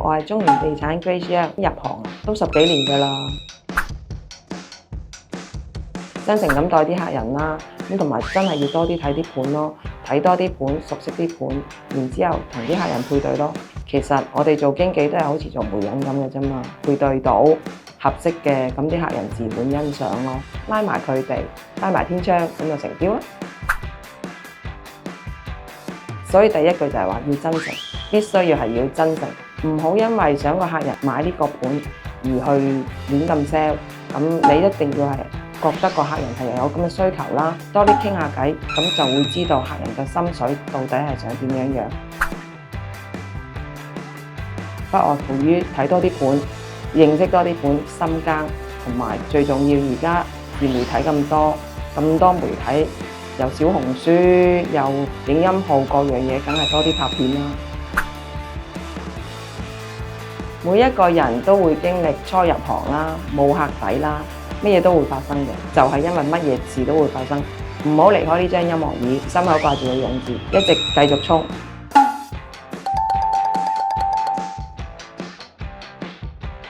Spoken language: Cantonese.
我係中原地產 Grace， 入行都10幾年㗎啦，真誠咁待啲客人啦，咁同埋真係要多啲睇啲盤咯，睇多啲盤，熟悉啲盤，然之後同啲客人配對咯。其實我哋做經紀都係好似做媒人咁嘅啫嘛，配對到合適嘅，咁啲客人自然欣賞咯，拉埋佢哋，拉埋天窗，咁就成標啦。所以第一句就係話要真誠，必須要真誠，唔好因為想個客人買呢個盤而去亂咁 sell。咁你一定要係覺得個客人係有咁嘅需求啦，多啲傾下偈，咁就會知道客人嘅心水到底係想點樣。不外乎於睇多啲盤，認識多啲盤，深耕，同埋最重要而家自媒體咁多媒體。有小紅書，有影音號，各樣嘢梗係多啲拍片啦。每一個人都會經歷初入行啦，冇客底啦，乜嘢都會發生嘅，就係因為乜嘢事都會發生。唔好離開呢張音樂椅，心口掛住個勇字，一直繼續衝。